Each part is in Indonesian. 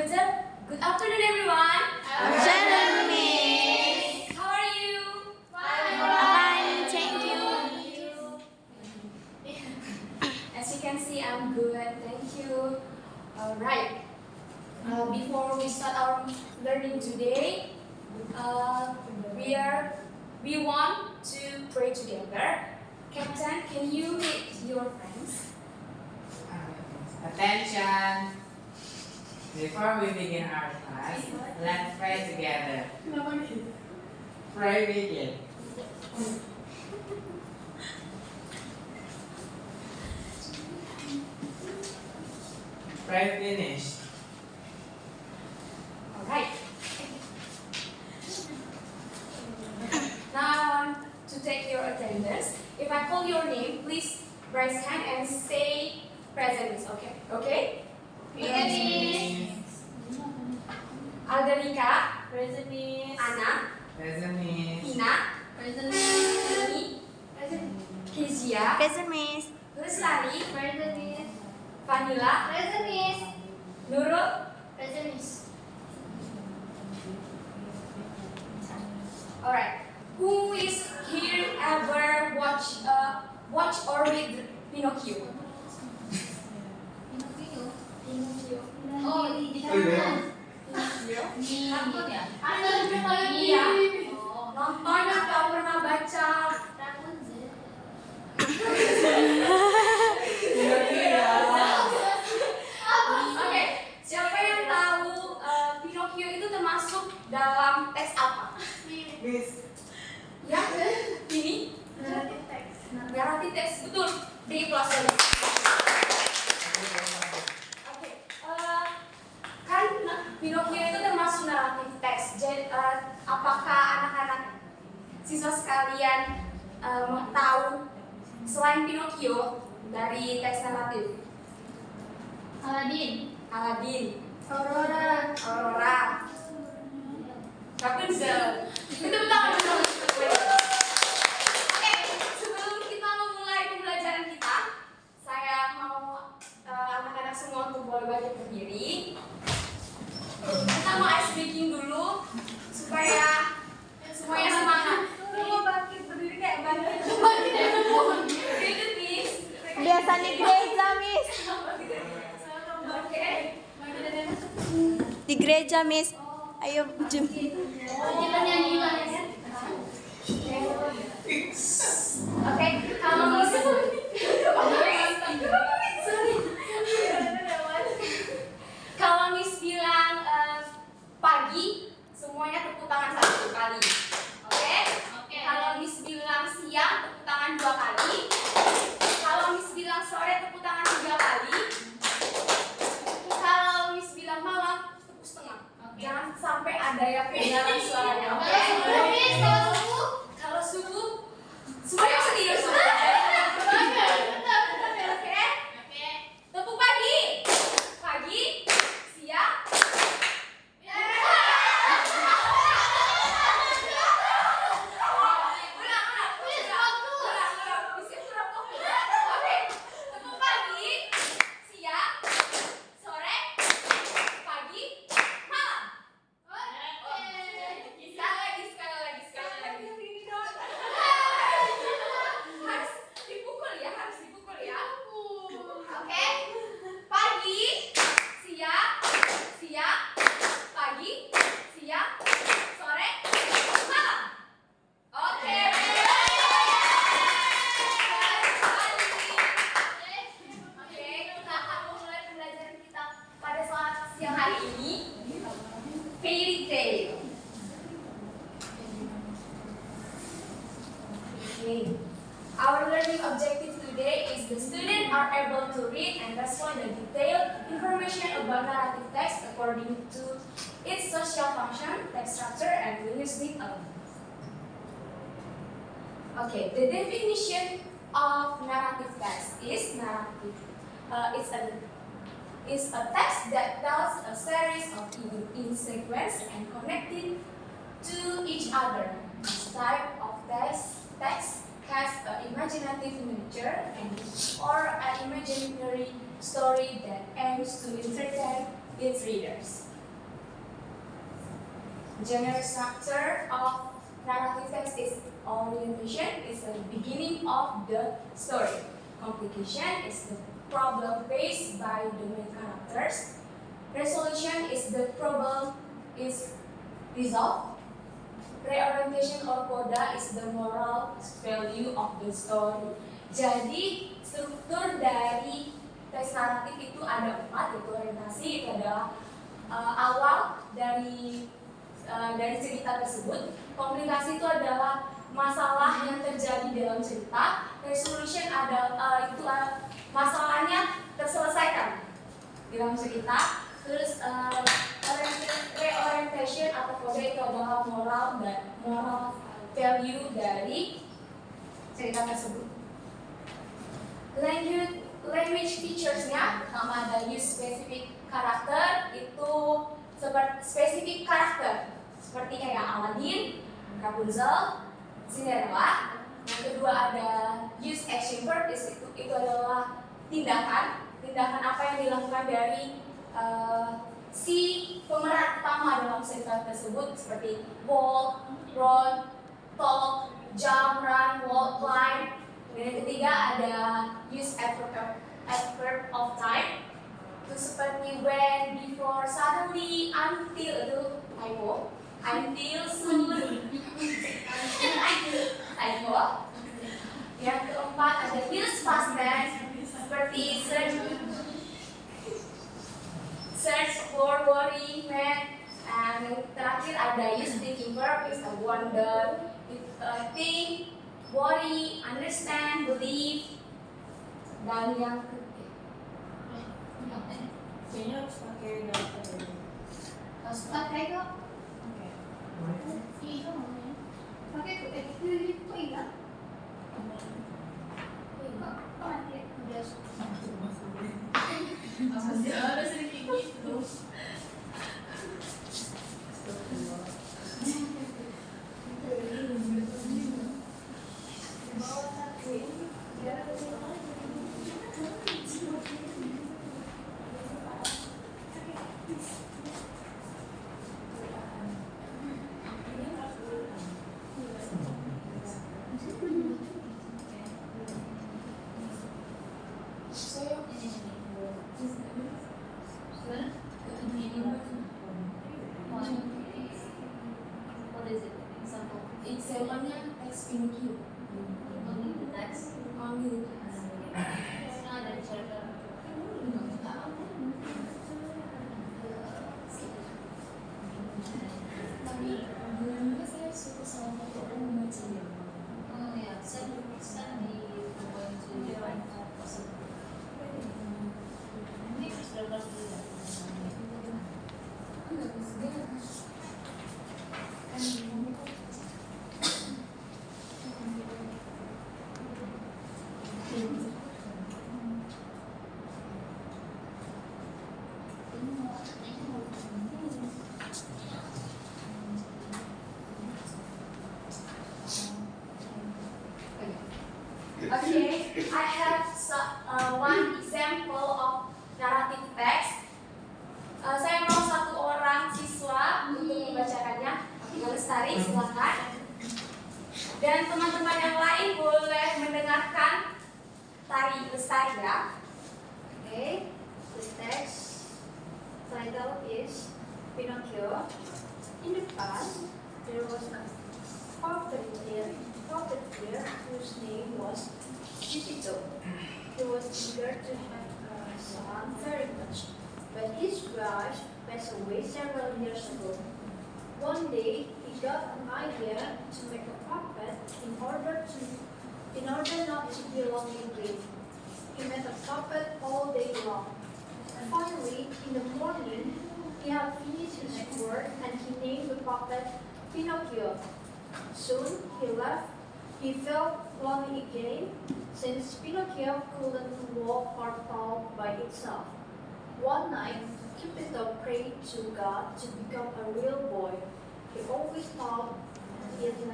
Good afternoon, everyone. Afternoon, Miss. How are you? Fine, thank you. As you can see, I'm good. Thank you. Alright. Before we start our learning today, we want to pray together. Captain, can you lead your friends? Attention! Before we begin our class, let's pray together. Pray begin. Pray finish. Alright. Now I want to take your attendance. If I call your name, please raise hand and say present. Okay? Okay? Present, Miss. Alderika, Present, Miss. Anna, Present, Miss. Tina, Present, Ini, Kezia, Present, Miss. Lestari, Present, Miss. Vanilla, Present, Miss. Nurul. Present, Miss. Alright. Who is here ever watch or read Pinocchio? Pinocchio. Oh, di Iya. Takut ya? Iya. Nonton atau pernah baca? Oke, siapa yang tahu Pinocchio itu termasuk dalam teks apa? Miss. Ya, ini naratif teks, betul. D plus tadi. Oke, kan Pinocchio itu termasuk naratif teks. Jadi, apakah anak-anak siswa sekalian tahu selain Pinocchio dari teks naratif? Aladin. Aladin, Aurora. Aurora, Rapunzel. Itu tangan dulu. Oke, sebelum kita memulai pembelajaran kita, saya mau anak-anak semua untuk boleh belajar berdiri. Kita mau ice breaking dulu supaya semuanya semangat. Mau bangkit berdiri kayak bangkit. Bangkit, please. Biasa di gereja, Miss. Oke. Di gereja, Miss. Ayo, jom. Oke, kalau Miss kalau Miss bilang pagi, semuanya tepuk tangan 1 kali. Oke? Kalau Miss bilang siang, tepuk tangan 2 kali. Kalau Miss bilang sore, tepuk tangan 3 kali. Kalau Miss bilang malam, tepuk setengah. Jangan sampai ada yang kedengaran suaranya. Oke? Kalau subuh, semuanya bisa tidur semua. Oke? Tepuk pagi. Pagi, siang. Oke. Tepuk pagi, siang, sore, pagi, malam. Sekali lagi. Harus dipukul ya. Oke. Pagi, siang, pagi, siang, sore, malam. Oke. Oke, kita akan memulai pembelajaran kita pada saat siang hari ini. Fairy tale. Okay. Our learning objective today is the students are able to read and respond the detailed information about narrative text according to its social function, text structure, and linguistic elements. Okay, the definition of narrative text is narrative. It's a text that tells a series of events in sequence and connected to each other. This type of text has an imaginative nature or an imaginary story that aims to entertain its readers. General structure of narrative text is orientation is the beginning of the story. Complication is the problem faced by the main characters. Resolution is the problem is resolved. Reorientation or coda is the moral value of the story. Jadi struktur dari teks naratif itu ada 4, yaitu orientasi, itu adalah awal dari cerita tersebut. Komunikasi itu adalah masalah yang terjadi dalam cerita. Resolution adalah masalahnya terselesaikan dalam cerita. Terus reorientation atau kode itu adalah moral value dari cerita tersebut. Language features-nya pertama ada use specific character, itu spesifik karakter seperti kayak Aladdin, Rapunzel, Cinderella. Yang kedua ada use action verb, itu adalah tindakan apa yang dilakukan dari si pemeran utama dalam cerita tersebut, seperti walk, run, talk, jump, run, walk, climb. Dan yang ketiga ada use adverb of time, itu seperti when, before, suddenly, until, itu typo, until, soon, typo. Yang keempat ada use past tense, seperti search for, worry, mad. And yang terakhir ada use thinking verb, is a wonder, think, worry, understand, believe. Dan yang Kayaknya harus pakai data dulu. harus pakai kok. Iya, pakai kok. Kok ingat? Udah sering gitu. Example-nya teks Pinocchio. Only the text. Ada di server. Tapi dulunya saya suka salah satu orang membacanya. Oh ya, saya di ini sudah dulu. Okay, I have one example of narrative text. Saya mau satu orang siswa untuk membacakannya. Lestari, silakan. Dan teman-teman yang lain boleh mendengarkan tari Lestari ya. Okay, the text title is Pinocchio. In the past, there was a puppeteer whose name was Geppetto. He was eager to have a son very much, but his wife passed away several years ago. One day, he got an idea to make a puppet in order not to be long in grief. He made a puppet all day long. Finally, in the morning, he had finished his work and he named the puppet Pinocchio. Soon he left. He felt lonely again, since Pinocchio couldn't walk or talk by itself. One night, Geppetto prayed to God to become a real boy. He always thought it in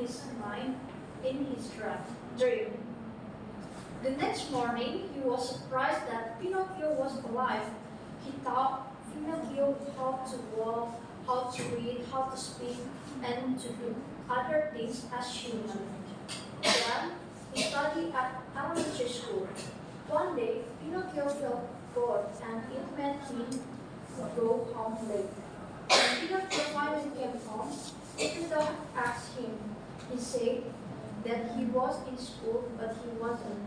his mind, in his dream. The next morning, he was surprised that Pinocchio was alive. He thought Pinocchio hoped to walk how to read, how to speak, and to do other things as human. Then he studied at elementary school. One day, Pinocchio felt bored and it made him go home late. When Pinocchio finally came home, Geppetto asked him. He said that he was in school, but he wasn't.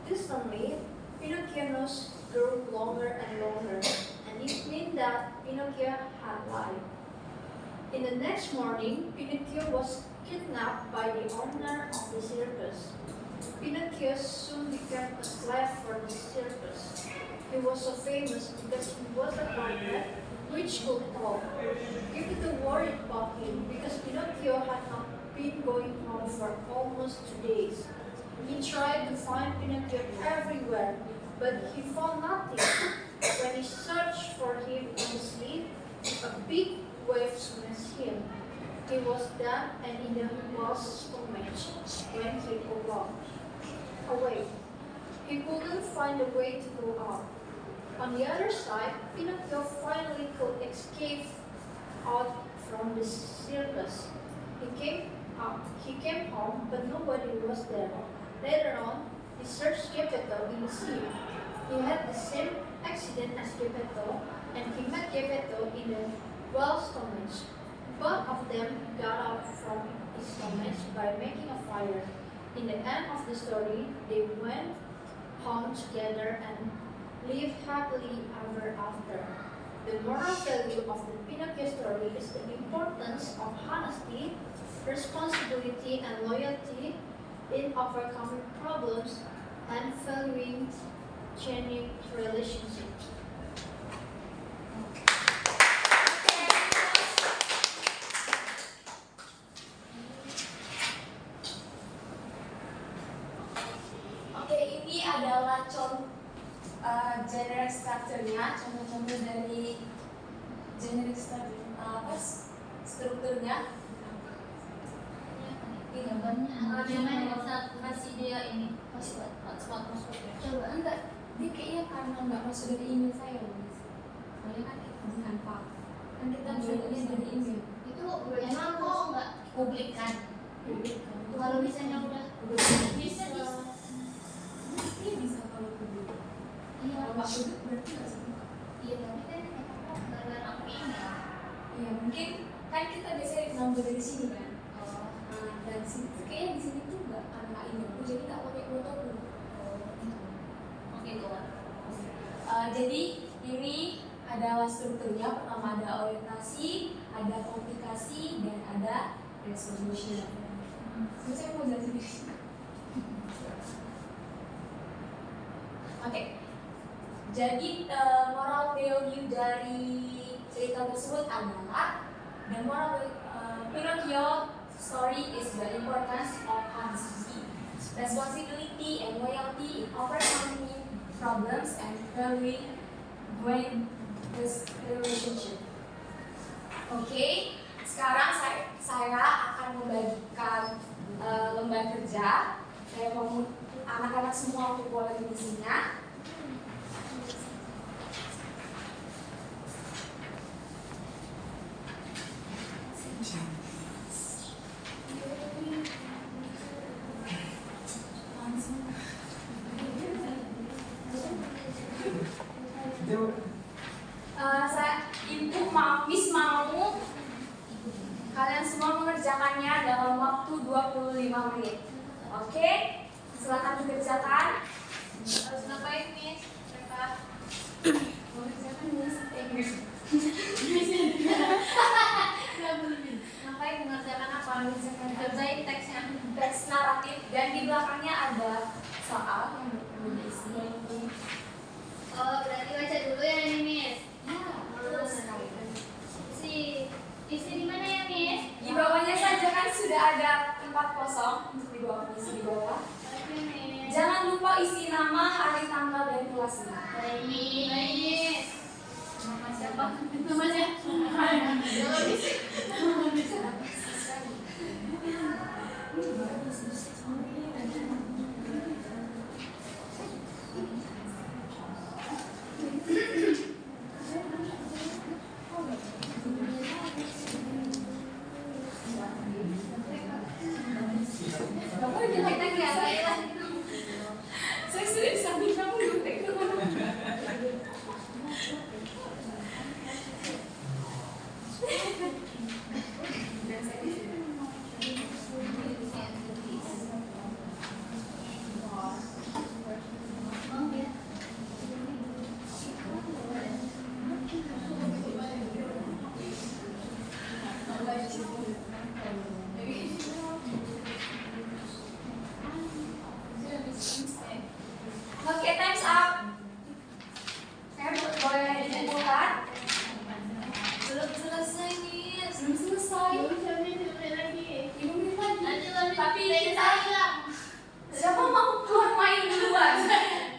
Suddenly, Pinocchio's nose grew longer and longer, and it meant that Pinocchio had lied. In the next morning, Pinocchio was kidnapped by the owner of the circus. Pinocchio soon became a slave for the circus. He was so famous because he was a puppet which could talk. Geppetto worried about him because Pinocchio had not been going home for almost 2 days. He tried to find Pinocchio everywhere, but he found nothing. When he searched for him in the sea, a big wave smashed him. He was dead and in the whale's stomach when he awoke. He couldn't find a way to go out. On the other side, Pinocchio finally could escape out from the circus. He came home, but nobody was there. Later on, he searched Geppetto in the sea. He had the same accident as Geppetto, and he met Geppetto in the whale's stomach. Both of them got out from his stomach by making a fire. In the end of the story, they went home together and lived happily ever after. The moral value of the Pinocchio story is the importance of honesty, responsibility, and loyalty in overcoming problems and valuing genuine relationships. Oke, ini adalah generic structure-nya, contoh-contoh dari generic structure, strukturnya. Iya banyak. Gimana masih dia ini masih hotspot masuknya. Coba enggak, dia kayaknya karena nggak masuk dari email saya loh. Soalnya kan kita bukan pak, kan kita bisa lihat dari email. Itu emang kok nggak publik kan? Kalau misalnya udah bisa Iya bisa kalau publik. Iya. Kalau nggak publik berarti nggak semua. Iya tapi kan gara-gara aku ini. Iya mungkin kan kita biasanya ngambil dari sini kan. Dan kayaknya di sini tuh nggak karena emailku jadi nggak pakai fotoku. Oke tuh. Jadi ini adalah strukturnya. Pertama ada orientasi, ada komplikasi, dan ada resolution. Terus saya mau jelasin di sini. Oke. Jadi moral value dari cerita tersebut adalah the moral Pinocchio story is the importance of honesty, responsibility, and loyalty in overcoming problems and valuing great relationship. Oke, sekarang saya akan membagikan lembar kerja. Saya mau anak-anak semua untuk boleh mengisinya. Miss mau kalian semua mengerjakannya dalam waktu 25 menit. Oke? Silakan dikerjakan. Harus ngapain Miss? Mereka Mengerjakan Miss. ngapain mengerjakan apa? Kerjain teksnya. Teks naratif dan di belakangnya ada soal yang perlu diisi. Oh berarti baca dulu ya ini Miss. Terus isi di mana ya Miss? di bawahnya saja kan sudah ada tempat kosong untuk isi di bawah. Oke Miss. Jangan lupa isi nama, hari, tanggal, dan kelasnya. Baik Miss. Nama siapa? Namanya?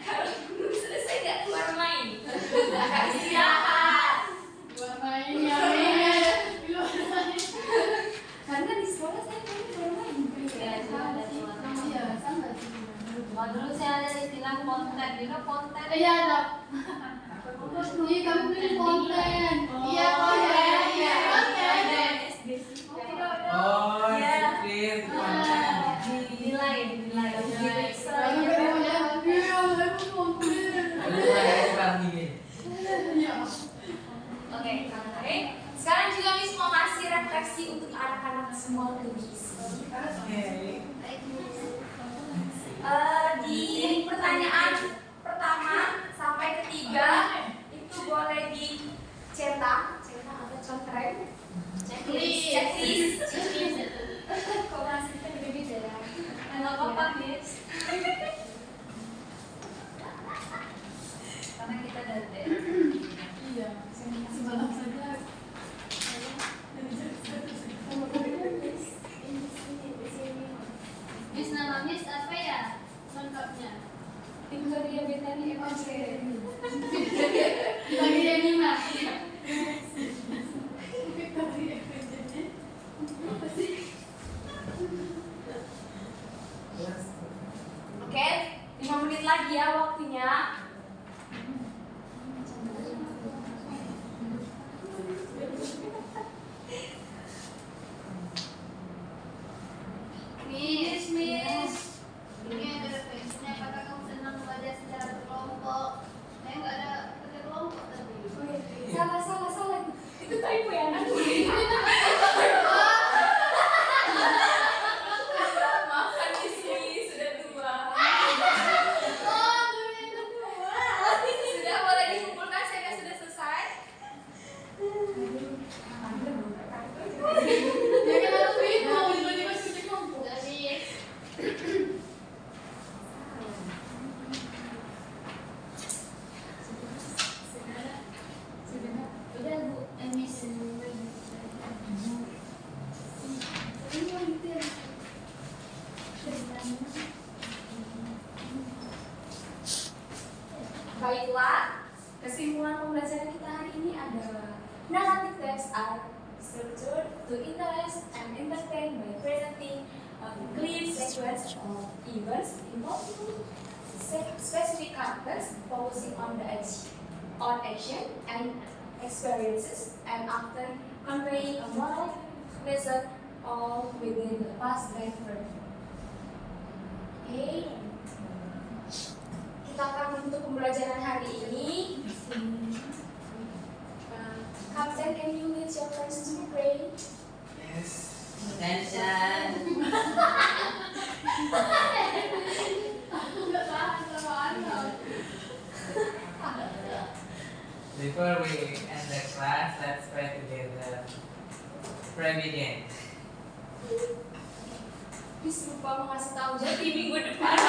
Kalau belum selesai nggak keluar main. Nggak istirahat. Buat main ya, main. Keluar main. Karena di sekolah saya keluar main. Iya, sama sih. Iya, sama sih. Kalau dulu saya ada istilah konten, itu konten. Iya, ada. Iya, kami pilih konten. Iya, konten. Iya, konten. Oh, disiplin konten. Dinilai. Kami pilih konten. Iya, aku konten. Ada barang ini. Iya. Oke. Sekarang juga Miss mau kasih refleksi untuk anak-anak semua tulis. Oke. Di pertanyaan pertama sampai ketiga itu boleh dicetak atau contreng. Checklist. Kok masih beda-beda ya? Nggak apa-apa, Miss. Karena kita dari Iya, semalam saja. Miss, nama Miss apa ya? Lengkapnya. Victoria Bethany Evangeline. Lagi yang lima. Oke, 5 menit lagi ya waktunya. Miss. Ini ada refleksinya. Apakah kamu senang belajar secara berkelompok? Saya nggak ada kerja kelompok tadi. Salah. Itu typo ya anak. Maafkan Miss, sudah tua. Sudah boleh dikumpulkan, saya sudah selesai. Ya kan harus bingung, tiba-tiba kerja kelompok. Dari udah Bu, Miss. Baiklah, kesimpulan pembelajaran kita hari ini adalah narrative texts are structured to interest and entertain by presenting a clear sequence of events involving specific characters, focusing on action and experiences, and often conveying a moral lesson all within the past and present. Okay. Kita akan menutup pembelajaran hari ini. Captain, can you lead your friends to pray? Yes. Attention. Before we end the class, let's pray together. Pray begin. Please lupa mau ngasih tahu jadi minggu depan.